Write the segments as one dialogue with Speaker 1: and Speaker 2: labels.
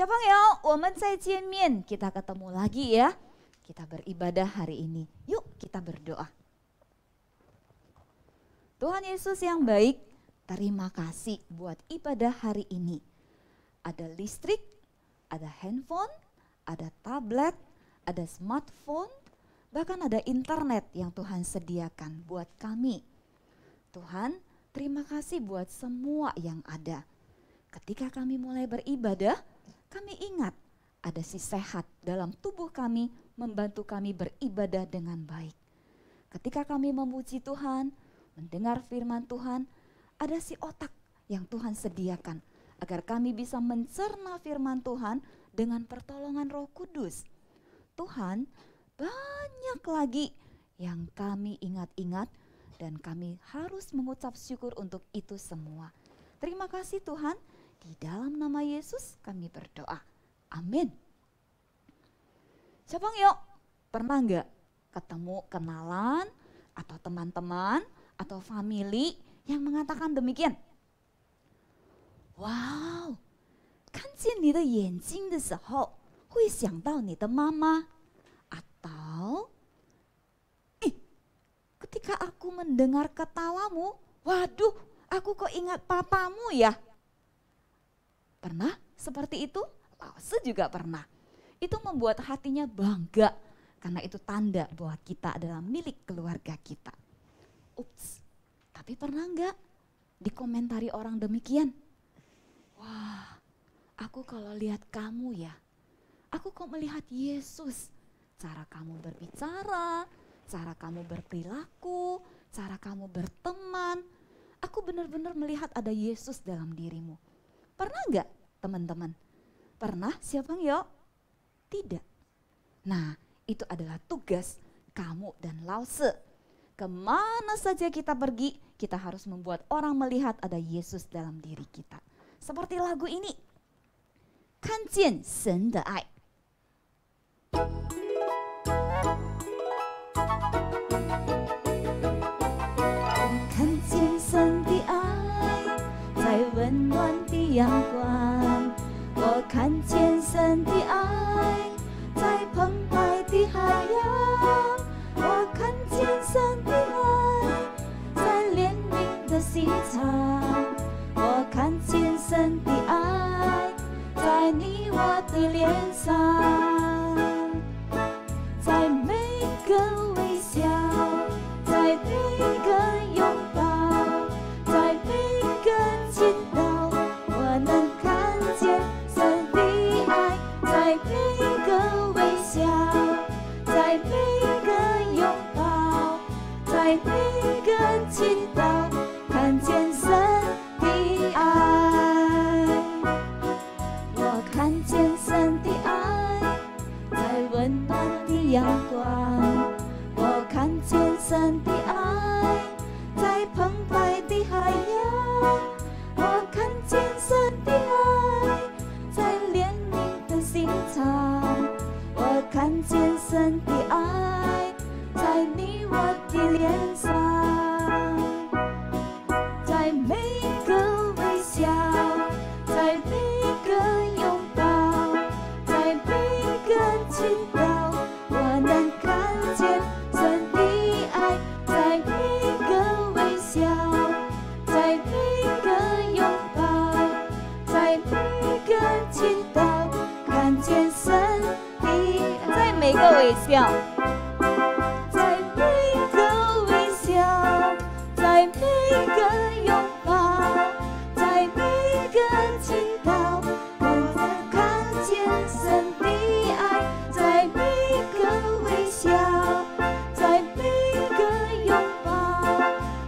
Speaker 1: 小朋友，我们再见面. Kita ketemu lagi ya. Kita beribadah hari ini. Yuk kita berdoa. Tuhan Yesus yang baik, terima kasih buat ibadah hari ini. Ada listrik, ada handphone, ada tablet, ada smartphone, bahkan ada internet yang Tuhan sediakan buat kami. Tuhan, terima kasih buat semua yang ada. Ketika kami mulai beribadah, kami ingat ada si sehat dalam tubuh kami membantu kami beribadah dengan baik. Ketika kami memuji Tuhan, mendengar firman Tuhan, ada si otak yang Tuhan sediakan agar kami bisa mencerna firman Tuhan dengan pertolongan Roh Kudus. Tuhan, banyak lagi yang kami ingat-ingat dan kami harus mengucap syukur untuk itu semua. Terima kasih Tuhan, di dalam nama Yesus kami berdoa. Amin. Siapa pernah nggak ketemu kenalan atau teman-teman atau family yang mengatakan demikian? Wow, 看见你的眼睛的时候，会想到你的妈妈。Atau, ketika aku mendengar ketawamu, waduh, aku kok ingat papamu ya? Pernah seperti itu? Lause juga pernah. Itu membuat hatinya bangga karena itu tanda bahwa kita adalah milik keluarga kita. Ups, tapi pernah enggak dikomentari orang demikian? Wah, aku kalau lihat kamu ya, aku kok melihat Yesus. Cara kamu berbicara, cara kamu berperilaku, cara kamu berteman. Aku benar-benar melihat ada Yesus dalam dirimu. Pernah enggak teman-teman? Pernah siapa yuk? Tidak. Nah, itu adalah tugas kamu dan Lause. Kemana saja kita pergi, kita harus membuat orang melihat ada Yesus dalam diri kita. Seperti lagu ini. 看见神的爱。看见神的爱，在温暖的阳光。我看见神的爱，在澎湃的海洋。我看见神的爱，在怜悯的心肠。我看见神的爱，在你我的脸上，在每个微笑，在每个拥抱，在每个倾倒，我能看见神的爱，在每个微笑，在每个拥抱，在每个倾倒，看见神的爱。我看见神的爱，在温暖的阳光。我看见神的爱，在澎湃的海洋。我看见神的爱，在怜悯的心肠。我看见神的爱，在你我的脸上，在每个微笑，在每个拥抱，在每个倾倒，我能看见神的爱，在每个微笑，在每个拥抱，在每个倾倒，看见神的爱，在每个微笑，在每个微笑，在每个拥抱，在每个倾倒，我能看见神的爱，在每个微笑，在每个拥抱，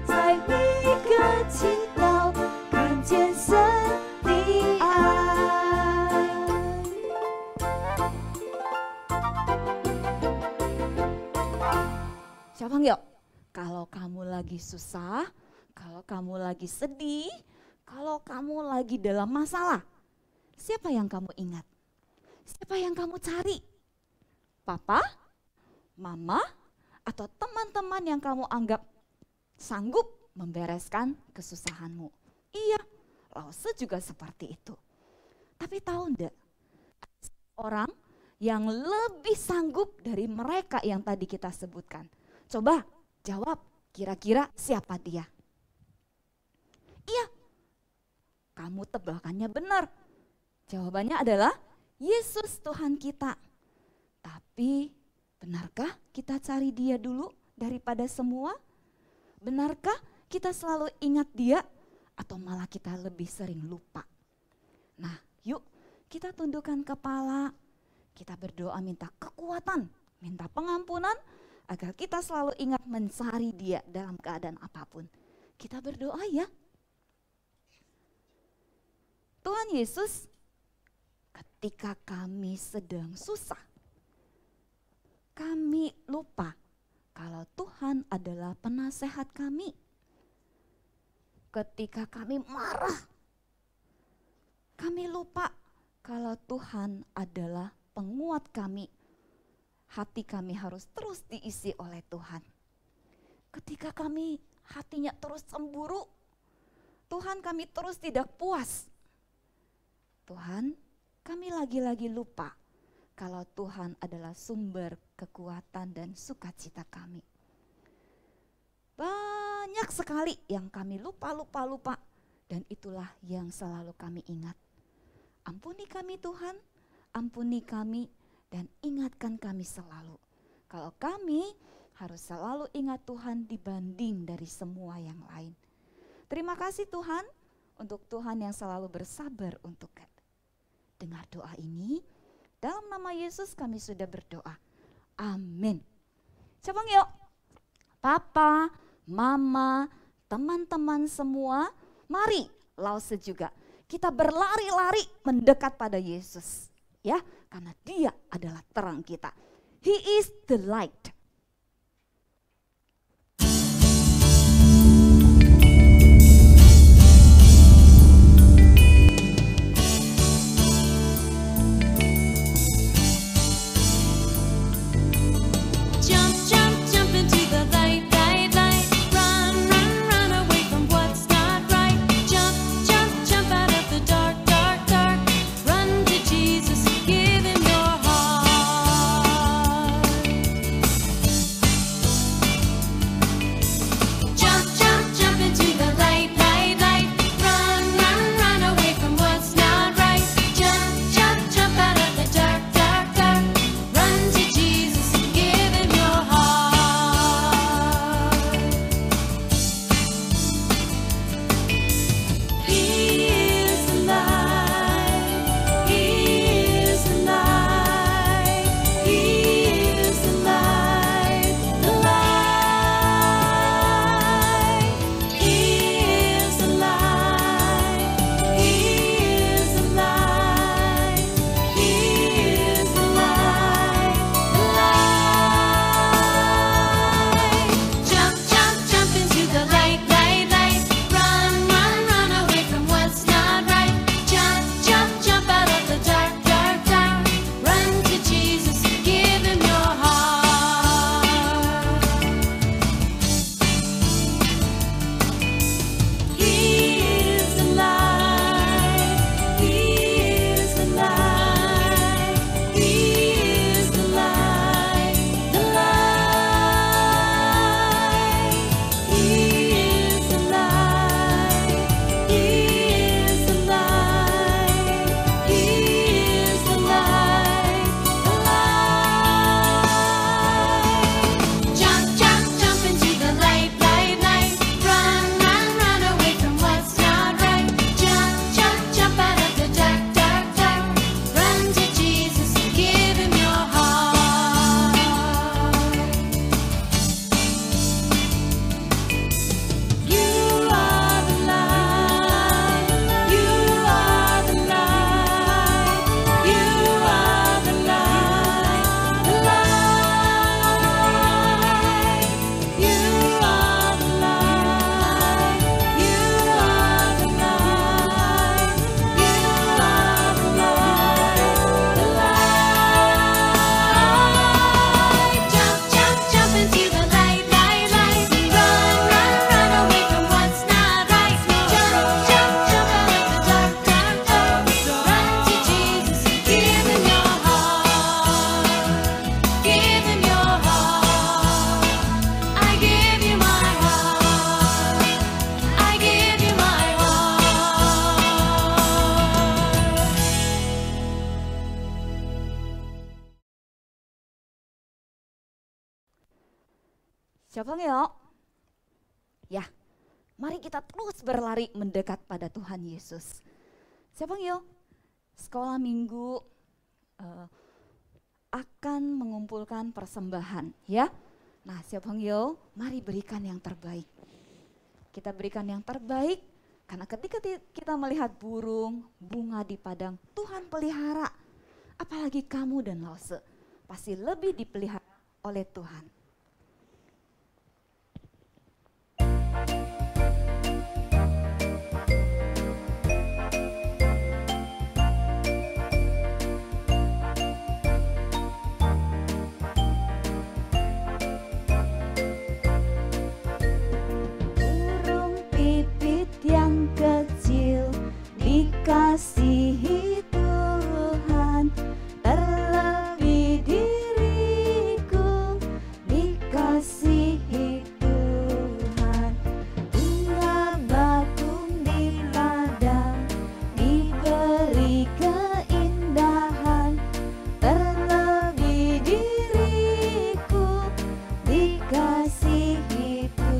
Speaker 1: 在每个倾倒，看见神的爱。小朋友，kalau kamu lagi susah, kalau kamu lagi sedih, kalau kamu lagi dalam masalah, siapa yang kamu ingat? Siapa yang kamu cari? Papa, mama, atau teman-teman yang kamu anggap sanggup membereskan kesusahanmu? Iya, Lause juga seperti itu. Tapi tahu enggak, orang yang lebih sanggup dari mereka yang tadi kita sebutkan. Coba jawab, kira-kira siapa dia? Iya, kamu tebakannya benar. Jawabannya adalah Yesus Tuhan kita. Tapi benarkah kita cari dia dulu daripada semua? Benarkah kita selalu ingat dia atau malah kita lebih sering lupa? Nah, yuk kita tundukkan kepala, kita berdoa minta kekuatan, minta pengampunan agar kita selalu ingat mencari dia dalam keadaan apapun. Kita berdoa ya. Tuhan Yesus, ketika kami sedang susah, kami lupa kalau Tuhan adalah penasehat kami. Ketika kami marah, kami lupa kalau Tuhan adalah penguat kami. Hati kami harus terus diisi oleh Tuhan. Ketika kami hatinya terus cemburu, Tuhan kami terus tidak puas. Tuhan, kami lagi-lagi lupa kalau Tuhan adalah sumber kekuatan dan sukacita kami. Banyak sekali yang kami lupa, dan itulah yang selalu kami ingat. Ampuni kami Tuhan, ampuni kami dan ingatkan kami selalu. Kalau kami harus selalu ingat Tuhan dibanding dari semua yang lain. Terima kasih Tuhan untuk Tuhan yang selalu bersabar untuk dengar doa ini. Dalam nama Yesus kami sudah berdoa. Amin. Coba yuk, Papa, Mama, teman-teman semua, mari Lause juga. Kita berlari-lari mendekat pada Yesus. Ya, karena dia adalah terang kita. He is the light. Siapa yuk? Ya, mari kita terus berlari mendekat pada Tuhan Yesus. Siapa yuk? Sekolah minggu akan mengumpulkan persembahan, ya. Nah, siapa yuk? Mari berikan yang terbaik. Kita berikan yang terbaik, karena ketika kita melihat burung, bunga di padang, Tuhan pelihara. Apalagi kamu dan Lause, pasti lebih dipelihara oleh Tuhan. Dikasihi Tuhan, terlebih diriku dikasihi Tuhan. Bunga bakung di ladang diberi keindahan, terlebih diriku dikasihi Tuhan.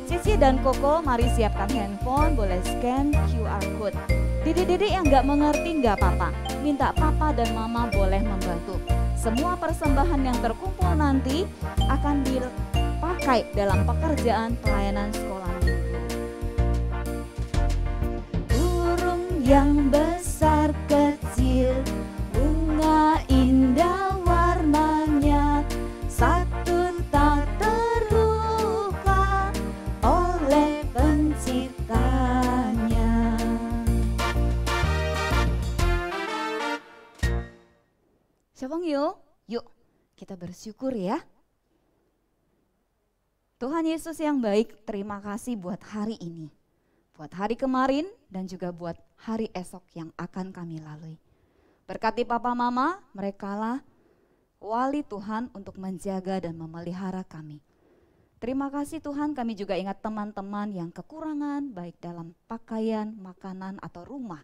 Speaker 1: Cici dan Koko, mari siapkan handphone, boleh scan QR code. Didik-didik yang nggak mengerti nggak apa-apa, minta papa dan mama boleh membantu. Semua persembahan yang terkumpul nanti akan dipakai dalam pekerjaan pelayanan sekolah minggu. Burung yang besar kecil, bunga indah warnanya, satu tak terluka oleh penciptanya. Siapa yuk? Yuk kita bersyukur ya. Tuhan Yesus yang baik, terima kasih buat hari ini, buat hari kemarin dan juga buat hari esok yang akan kami lalui. Berkati papa mama, merekalah wali Tuhan untuk menjaga dan memelihara kami. Terima kasih Tuhan, kami juga ingat teman-teman yang kekurangan baik dalam pakaian, makanan atau rumah.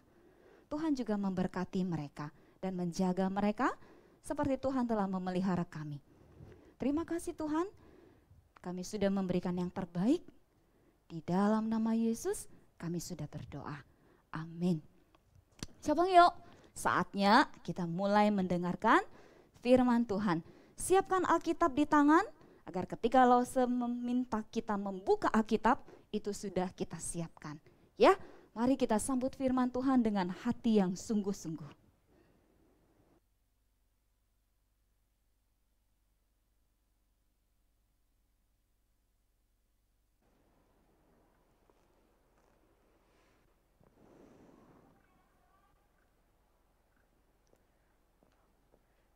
Speaker 1: Tuhan juga memberkati mereka dan menjaga mereka seperti Tuhan telah memelihara kami. Terima kasih Tuhan, kami sudah memberikan yang terbaik. Di dalam nama Yesus kami sudah berdoa. Amin. Coba yuk, saatnya kita mulai mendengarkan firman Tuhan. Siapkan Alkitab di tangan, agar ketika Lause meminta kita membuka Alkitab, itu sudah kita siapkan. Ya, mari kita sambut firman Tuhan dengan hati yang sungguh-sungguh.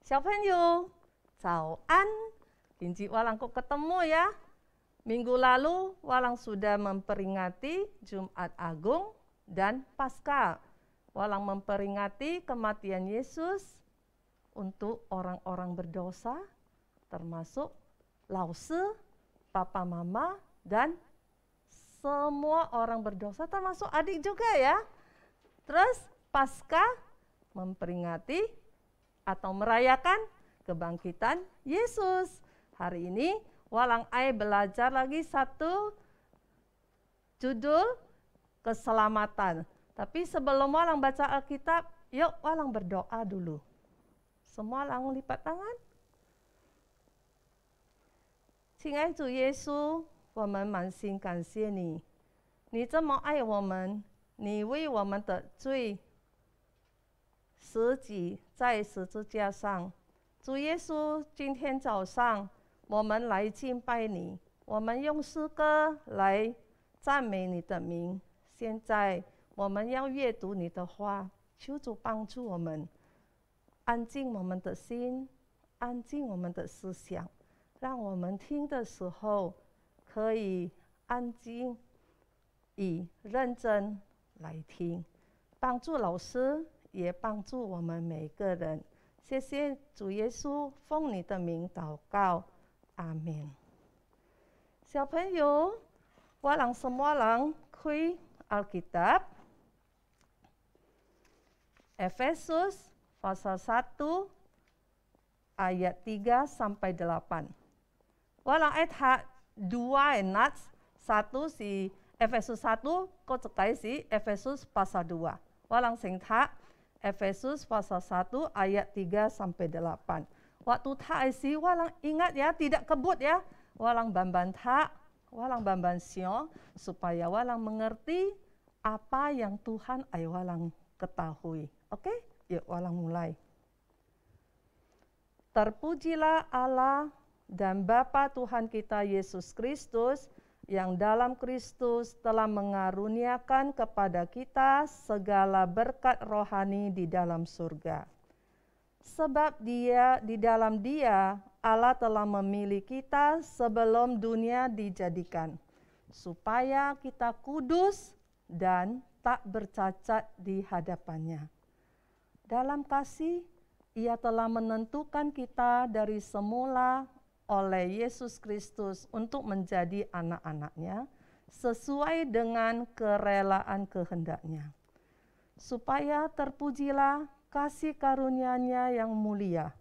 Speaker 2: Xiaopenyu, 早安. Inci Walang kok ketemu ya. Minggu lalu Walang sudah memperingati Jumat Agung dan Paskah. Walang memperingati kematian Yesus untuk orang-orang berdosa, termasuk Lause, papa mama, dan semua orang berdosa termasuk adik juga ya. Terus Paskah memperingati atau merayakan kebangkitan Yesus. Hari ini Walang Ai belajar lagi satu judul keselamatan. Tapi sebelum Walang baca Alkitab, yuk Walang berdoa dulu. Semua Walang lipat tangan. 亲爱主耶稣，我们满心感谢你，你这么爱我们，你为我们的罪死己在十字架上。主耶稣，今天早上我们来敬拜你，我们用诗歌来赞美你的名。现在我们要阅读你的话，求主帮助我们，安静我们的心，安静我们的思想，让我们听的时候可以安静以认真来听，帮助老师也帮助我们每个人。谢谢主耶稣，奉你的名祷告，阿们。小朋友，Walang semua lang kuy Alkitab Efesus pasal 1 ayat 3 sampai 8. Walang ayat 2 nats 1 si Efesus 1 ko cekai si Efesus pasal 2. Walang sing tak Efesus pasal 1 ayat 3 sampai 8. Waktu tak isi walang ingat ya, tidak kebut ya. Walang bamban tak, walang bamban sio, supaya walang mengerti apa yang Tuhan ay walang ketahui. Oke? Yuk walang mulai. Terpujilah Allah dan Bapa Tuhan kita Yesus Kristus, yang dalam Kristus telah mengaruniakan kepada kita segala berkat rohani di dalam surga. Sebab di dalam Dia Allah telah memilih kita sebelum dunia dijadikan, supaya kita kudus dan tak bercacat di hadapannya. Dalam kasih, Ia telah menentukan kita dari semula oleh Yesus Kristus untuk menjadi anak-anak-Nya sesuai dengan kerelaan kehendak-Nya, supaya terpujilah kasih karunia-Nya yang mulia,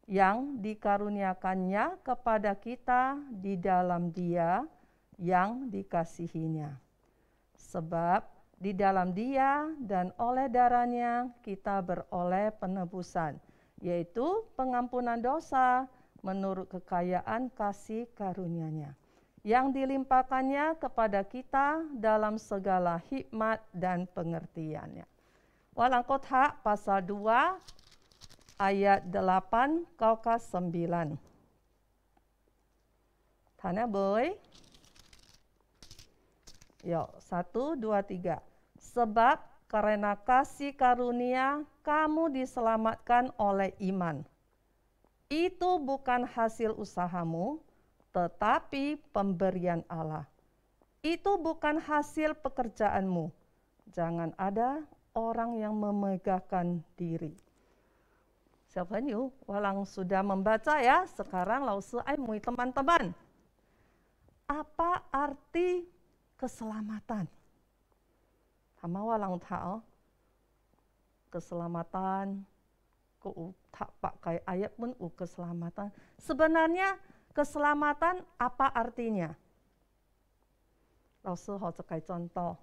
Speaker 2: yang dikaruniakannya kepada kita di dalam Dia yang dikasihinya. Sebab di dalam Dia dan oleh darah-Nya kita beroleh penebusan, yaitu pengampunan dosa menurut kekayaan kasih karunia-Nya, yang dilimpahkannya kepada kita dalam segala hikmat dan pengertian-Nya. Walang kotak pasal 2 ayat 8 ke 9. Tanya boy. Yuk, 1, 2, 3. Sebab karena kasih karunia kamu diselamatkan oleh iman. Itu bukan hasil usahamu, tetapi pemberian Allah. Itu bukan hasil pekerjaanmu. Jangan ada orang yang memegahkan diri. Siapa-nyu, walang sudah membaca ya, sekarang lausu ai mui teman-teman. Apa arti keselamatan? Hama walang tao. Keselamatan, ku tak pakai ayat pun keselamatan. Sebenarnya keselamatan apa artinya? Lausu ho cekai contoh.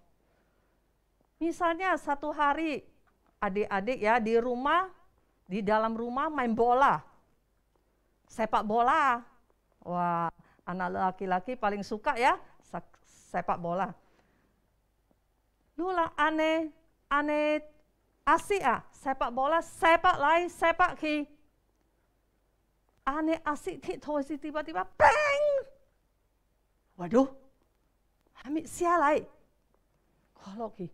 Speaker 2: Misalnya satu hari adik-adik ya di rumah, di dalam rumah main bola. Sepak bola. Wah, anak laki-laki paling suka ya sepak bola. Lula aneh asik sepak bola, sepak lai, sepak ki. Aneh asik tiba-tiba bang. Waduh, ambil sialai. Kalau ki,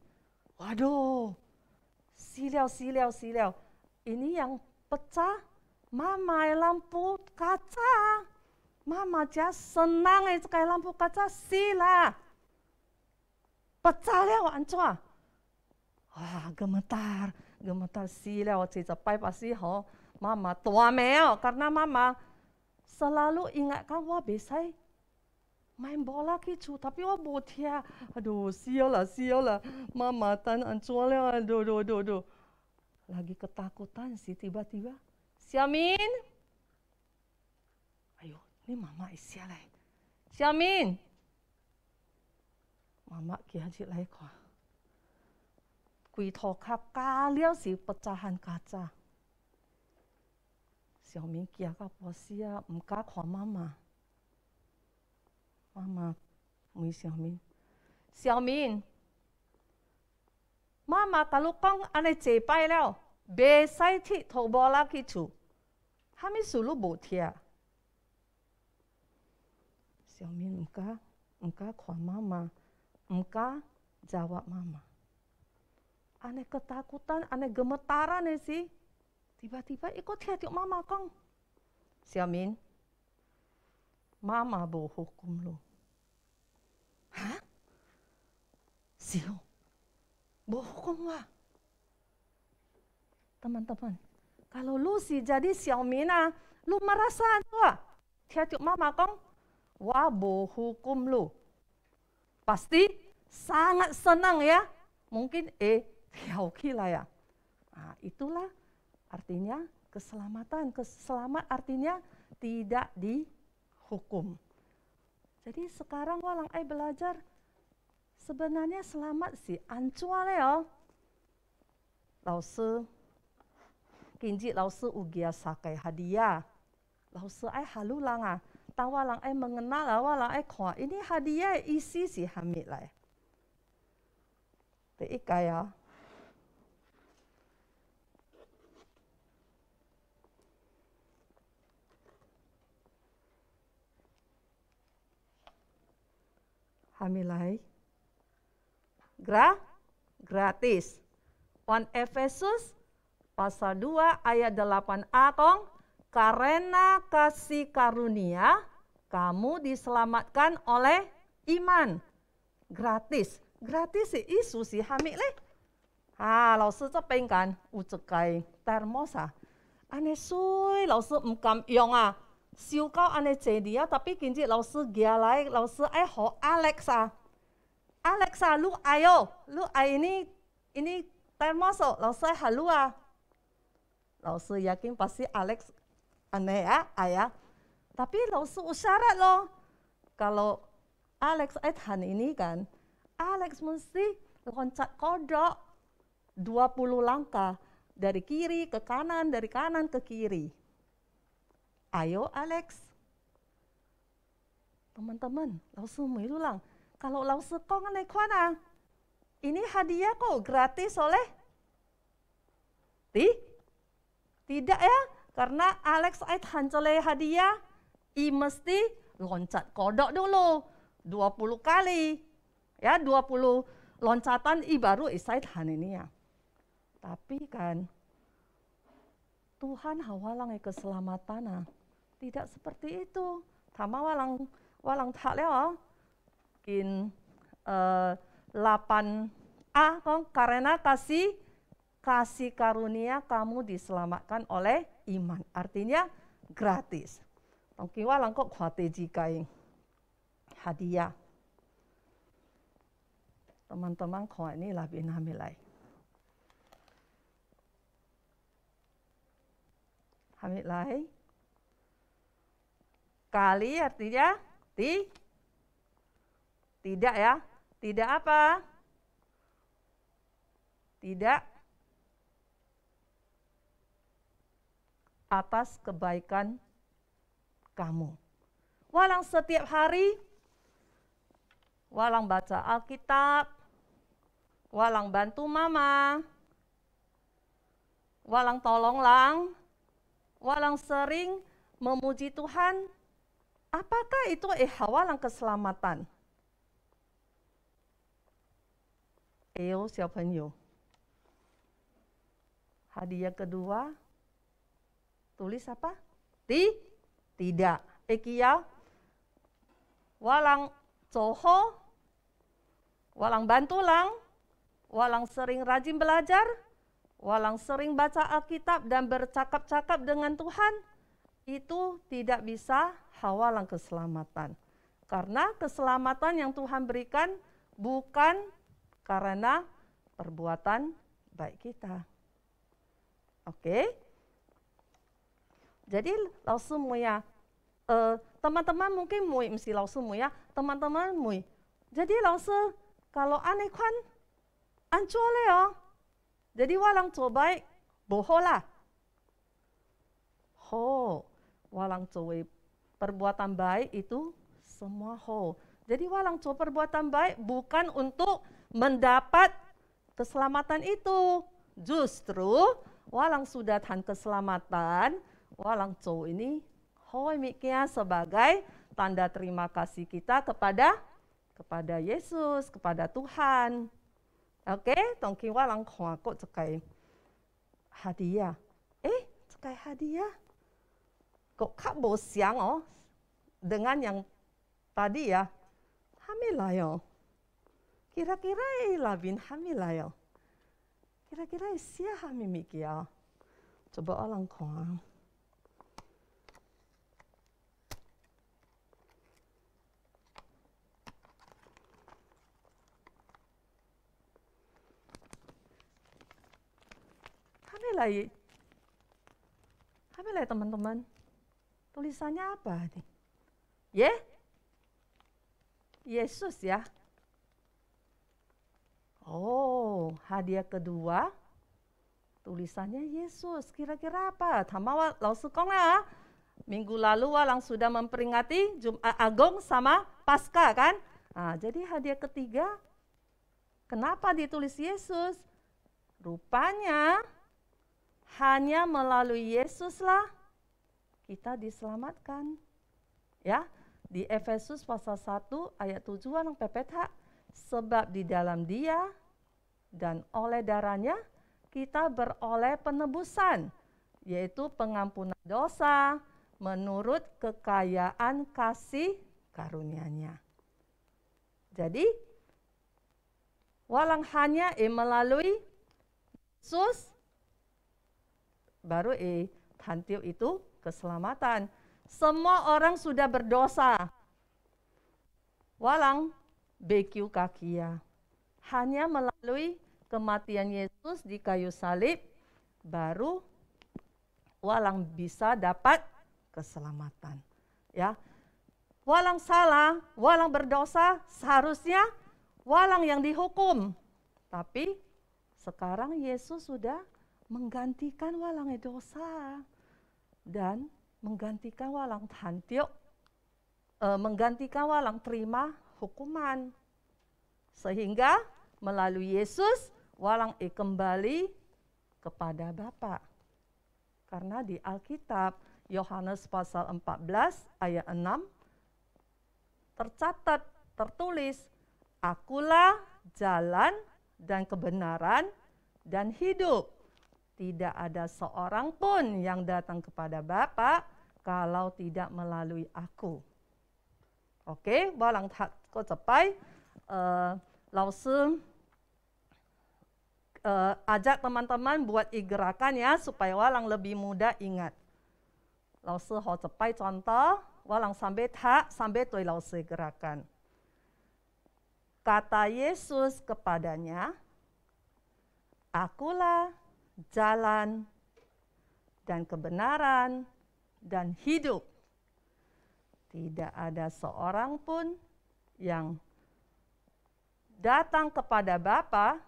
Speaker 2: waduh, silau. Ini yang pecah, mama lampu kaca. Mama aja senang sekali lampu kaca sila. Pecah liao ancua. Wah, gemetar sila. Capai pasti ho, mama tua meo. Karena mama selalu ingatkan, wah besai main bola kicu. Tapi wah botia. Aduh, sial lah. Mama tan ancua liao. Aduh. Lagi ketakutan sih tiba-tiba. Xiaomin. Ayo, ini mama isia lah. Xiaomin. Mama kiajik lah kok. Kui tokap kaliau si pecahan kaca. Xiaomin kia ka posia muka kwa mama. Mama, mui Xiaomin. Xiaomin. Mama kalau kong ane cepai liao, besai ti to bola kicu. Kami sulu botia. Xiaomin muka kwa mama. Muka jawab mama. Ane ketakutan, ane gemetaran sih. Tiba-tiba ikut hati mama kong. Xiaomin, mama bo hukum lu. Hah? Sio, bo hukum wah. Teman-teman, kalau lu sih jadi Xiaomin lu merasa wah. Hati mama kong, wah bo hukum lu. Pasti sangat senang ya. Mungkin hiauki lah ya. Nah, itulah artinya keselamatan. Selamat artinya tidak dihukum. Jadi sekarang walang ai belajar, sebenarnya selamat si ancual ya. Laosu, kinji laosu ugia sakai hadiah. Laosu ai halulang ah. Tang walang ai mengenal lah, walang ai kuat. Ini hadiah isi si hamid lah. Teikai ya. Hamilai. Gratis. 1 Efesus pasal 2 ayat 8a kong, karena kasih karunia kamu diselamatkan oleh iman. Gratis. Gratis si isu si hamil leh. Lao sư cho bên kan u cekai termosa. Ane sui lao sư mkam yong ah. Siu kau ane cedia tapi kinji lao sư gia lai lao sư ai ho Alexa. Alexa lu ayo, lu ai ini termoso, lao sư halu ah. Lao sư yakin pasti Alex ane ya, ayah. Tapi lao sư usyarat loh. Kalau Alex Ethan ini kan, Alex mesti loncat kodok 20 langkah dari kiri ke kanan, dari kanan ke kiri. Ayo Alex. Teman-teman, lausu ulang. Kalau lausu kau naik mana? Ini hadiah kok gratis oleh? Tidak ya, karena Alex ait hancole hadiah, mesti loncat kodok dulu 20 kali. Ya, 20 loncatan baru isait ini ya. Tapi kan Tuhan hawalang keselamatan. Tidak seperti itu. Tama walang tak leo. Kin 8a kong, karena kasih karunia kamu diselamatkan oleh iman. Artinya gratis. Tongki walang kok kuate jikai hadiah. Teman-teman kau ini lebih hamilai. Hamilai. Kali artinya tidak ya. Tidak apa? Tidak atas kebaikan kamu. Walang setiap hari, walang baca Alkitab, walang bantu mama, walang tolonglang, walang sering memuji Tuhan, apakah itu walang keselamatan? Ayo, xiaopenyu. Hadiah kedua, tulis apa? Tidak. Ekia, walang coho, walang bantulang, walang sering rajin belajar, walang sering baca Alkitab dan bercakap-cakap dengan Tuhan, itu tidak bisa hawalang keselamatan. Karena keselamatan yang Tuhan berikan bukan karena perbuatan baik kita. Oke? Jadi langsung ya, teman-teman mungkin mesti langsung ya, teman-teman mui. Jadi langsung kalau aneh kan ancol ya. Jadi walang coba boholah. Walang coba perbuatan baik itu semua Jadi walang coba perbuatan baik bukan untuk mendapat keselamatan itu. Justru walang sudah tahan keselamatan, walang coba ini miknya sebagai tanda terima kasih kita kepada Yesus, kepada Tuhan. Oke, tongki walang kok cekai hadiah. Cekai hadiah. Kok kak bosiang dengan yang tadi ya. Hamilayo. Kira-kira labin hamilayo. Kira-kira sia hamimik ya. Coba orang kong. Hamilai teman-teman. Tulisannya apa nih? Yesus ya. Oh, hadiah kedua tulisannya Yesus. Kira-kira apa? Tama Laosu Kong lah. Minggu lalu Walang sudah memperingati Jumat Agung sama Paskah kan? Nah, jadi hadiah ketiga, kenapa ditulis Yesus? Rupanya hanya melalui Yesuslah kita diselamatkan. Ya, di Efesus pasal 1 ayat 7 Walang PPH. Sebab di dalam Dia dan oleh darahnya kita beroleh penebusan, yaitu pengampunan dosa menurut kekayaan kasih karunia-Nya. Jadi, walang hanya melalui Yesus, baru tantiu itu keselamatan. Semua orang sudah berdosa. Walang BQ kakia. Hanya melalui kematian Yesus di kayu salib, baru walang bisa dapat keselamatan. Ya, walang salah, walang berdosa, seharusnya walang yang dihukum. Tapi sekarang Yesus sudah menggantikan walang dosa dan menggantikan walang tantiuk, menggantikan walang terima hukuman. Sehingga melalui Yesus walang kembali kepada Bapa. Karena di Alkitab Yohanes pasal 14 ayat 6 tercatat, tertulis, Akulah jalan dan kebenaran dan hidup. Tidak ada seorang pun yang datang kepada Bapa kalau tidak melalui aku. Oke, walang ko capai, Laosu ajak teman-teman buat gerakan ya, supaya walang lebih mudah ingat. Laosu ho capai contoh, walang sampai tak, sampai tuh Laosu gerakan. Kata Yesus kepadanya, Akulah jalan dan kebenaran dan hidup. Tidak ada seorang pun yang datang kepada Bapa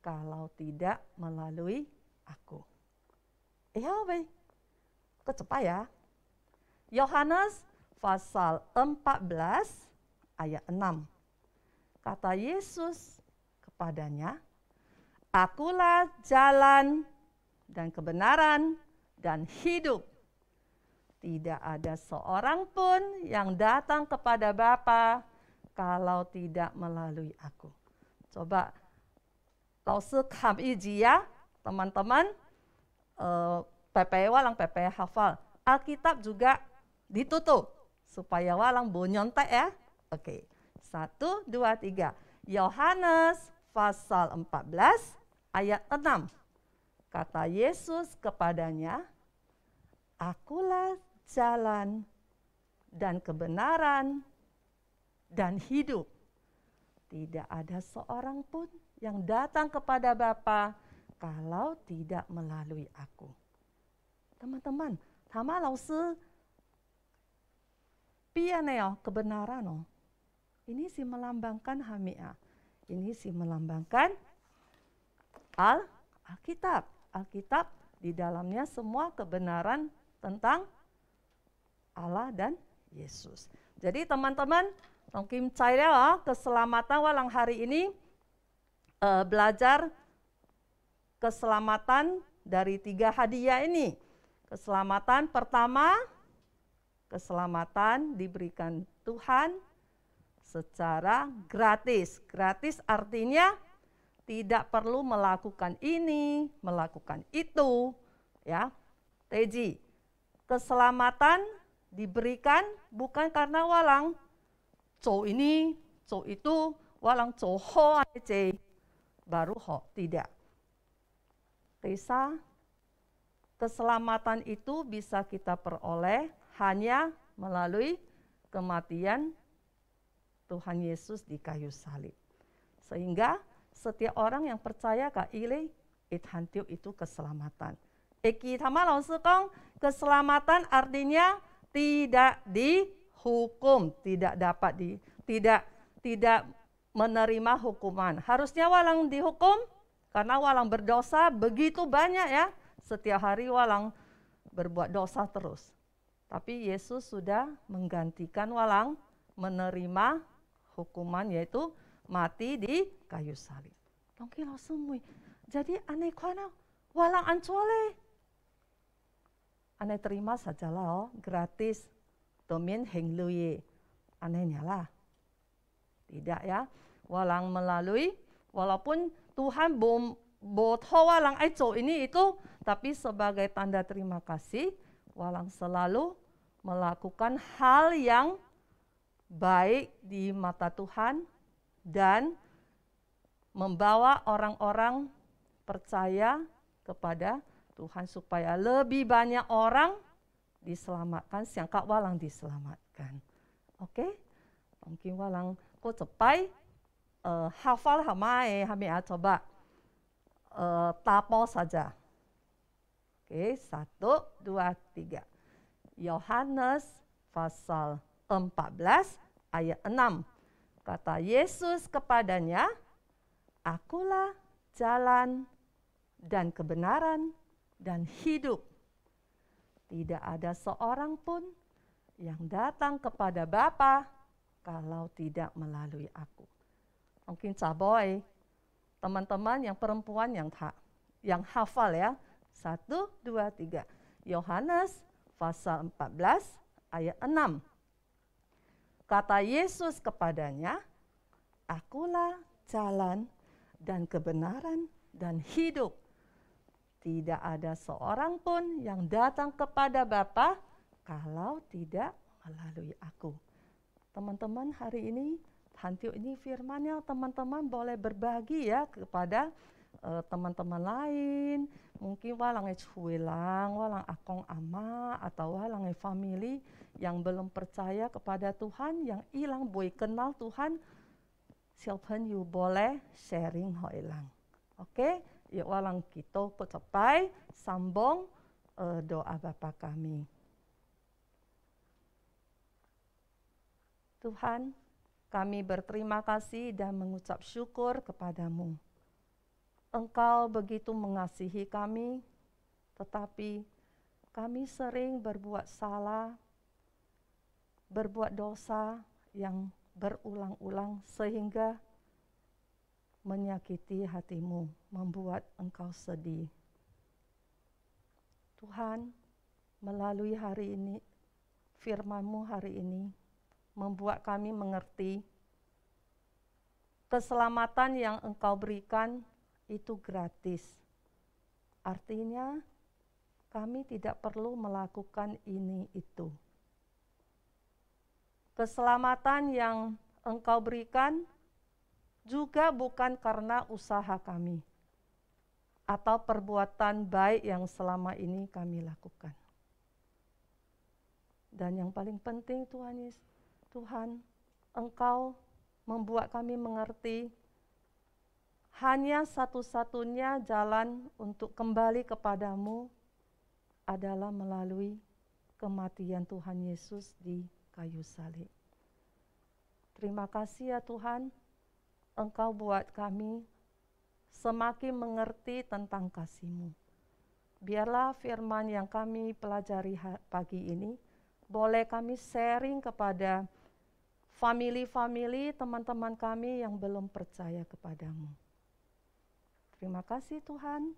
Speaker 2: kalau tidak melalui aku. Baik. Kecepat ya. Yohanes pasal 14 ayat 6. Kata Yesus kepadanya, Akulah jalan dan kebenaran dan hidup. Tidak ada seorang pun yang datang kepada Bapa kalau tidak melalui aku. Coba Laosu kam iji ya, teman-teman. PP walang PP hafal. Alkitab juga ditutup supaya walang nyontek ya. Oke. 1, 2, 3. Yohanes pasal 14 ayat 6. Kata Yesus kepadanya, Akulah jalan dan kebenaran dan hidup. Tidak ada seorang pun yang datang kepada Bapa kalau tidak melalui aku. Teman-teman, sama Laosu pianeo kebenaran. Ini sih melambangkan hamia. Ini sih melambangkan Alkitab. Alkitab di dalamnya semua kebenaran tentang Allah dan Yesus. Jadi teman-teman, mungkin saya keselamatan walang hari ini belajar keselamatan dari 3 hadiah ini. Keselamatan pertama, keselamatan diberikan Tuhan secara gratis. Gratis artinya tidak perlu melakukan ini, melakukan itu, ya. Teji, keselamatan diberikan bukan karena walang co ini, co itu, walang co ho aja, baru ho, tidak. Tesa, keselamatan itu bisa kita peroleh hanya melalui kematian Tuhan Yesus di kayu salib. Sehingga setiap orang yang percaya ka ile ithantiu itu keselamatan. Eki tama Laosu Kong, keselamatan artinya tidak dihukum, tidak tidak menerima hukuman. Harusnya walang dihukum karena walang berdosa begitu banyak ya. Setiap hari walang berbuat dosa terus. Tapi Yesus sudah menggantikan walang menerima hukuman, yaitu mati di kayu salib. Mungkin semua. Jadi aneh kuana walang ancuale. Aneh terima sajalah gratis. Domin hengluye. Anehnya lah. Tidak ya. Walang melalui, walaupun Tuhan botoh walang ini itu, tapi sebagai tanda terima kasih, walang selalu melakukan hal yang baik di mata Tuhan dan membawa orang-orang percaya kepada Tuhan supaya lebih banyak orang diselamatkan, siangka walang diselamatkan. Oke? Mungkin walang ko cepai hafal hamai hamia coba tapo saja. Oke, 1, 2, 3. Yohanes pasal 14 ayat 6. Kata Yesus kepadanya, "Akulah jalan dan kebenaran dan hidup. Tidak ada seorang pun yang datang kepada Bapa kalau tidak melalui aku." Mungkin caboy, teman-teman yang perempuan yang hafal ya. 1, 2, 3. Yohanes pasal 14 ayat 6. Kata Yesus kepadanya, "Akulah jalan dan kebenaran dan hidup. Tidak ada seorang pun yang datang kepada Bapa kalau tidak melalui aku." Teman-teman, hari ini, hantiu ini firman-Nya, teman-teman boleh berbagi ya kepada teman-teman lain. Mungkin walang cuilang, walang akong ama, atau walang family yang belum percaya kepada Tuhan, yang hilang boy kenal Tuhan, siapapun boleh sharing ho hilang. Oke, ya walang kita capai sambung doa Bapa kami. Tuhan, kami berterima kasih dan mengucap syukur kepadamu. Engkau begitu mengasihi kami, tetapi kami sering berbuat salah, berbuat dosa yang berulang-ulang sehingga menyakiti hatimu, membuat engkau sedih. Tuhan, melalui hari ini, firman-Mu hari ini, membuat kami mengerti keselamatan yang engkau berikan itu gratis. Artinya, kami tidak perlu melakukan ini itu. Keselamatan yang engkau berikan juga bukan karena usaha kami atau perbuatan baik yang selama ini kami lakukan. Dan yang paling penting Tuhan, engkau membuat kami mengerti hanya satu-satunya jalan untuk kembali kepadamu adalah melalui kematian Tuhan Yesus di kayu salib. Terima kasih ya Tuhan, Engkau buat kami semakin mengerti tentang kasih-Mu. Biarlah firman yang kami pelajari pagi ini, boleh kami sharing kepada family-family, teman-teman kami yang belum percaya kepadamu. Terima kasih Tuhan,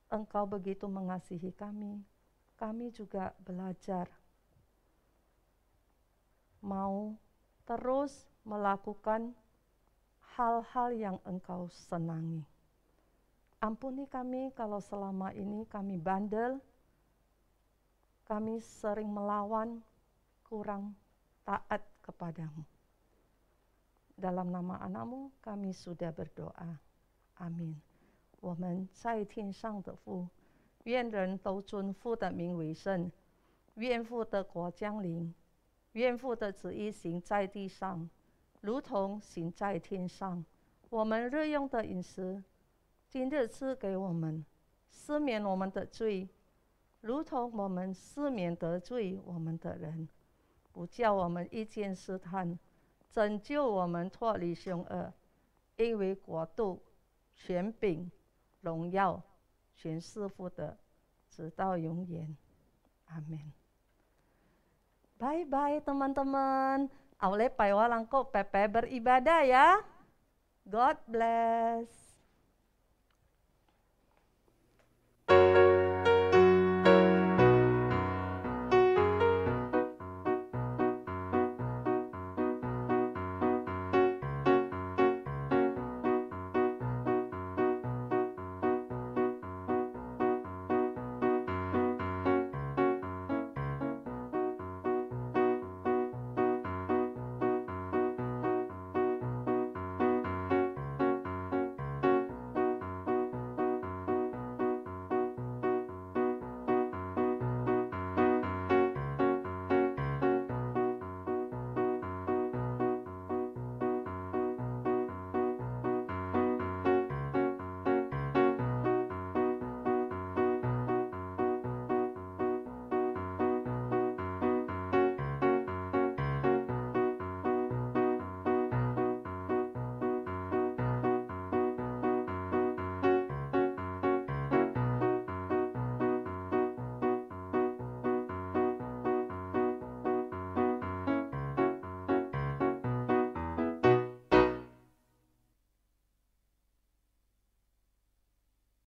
Speaker 2: Engkau begitu mengasihi kami. Kami juga belajar mau terus melakukan hal-hal yang Engkau senangi. Ampuni kami kalau selama ini kami bandel, kami sering melawan, kurang taat kepadamu. Dalam nama Anak-Mu kami sudah berdoa. Amin. 我们在天上的父，愿人都尊父的名为圣，愿父的国降临，愿父的旨意行在地上，如同行在天上。我们日用的饮食，今日赐给我们，赦免我们的罪，如同我们赦免得罪我们的人，不叫我们遇见试探，拯救我们脱离凶恶，因为国度、权柄、荣耀，全是父的，直到永远。Amin. Bye-bye teman-teman. Aule paiwalang ko pepe beribadah ya. God bless.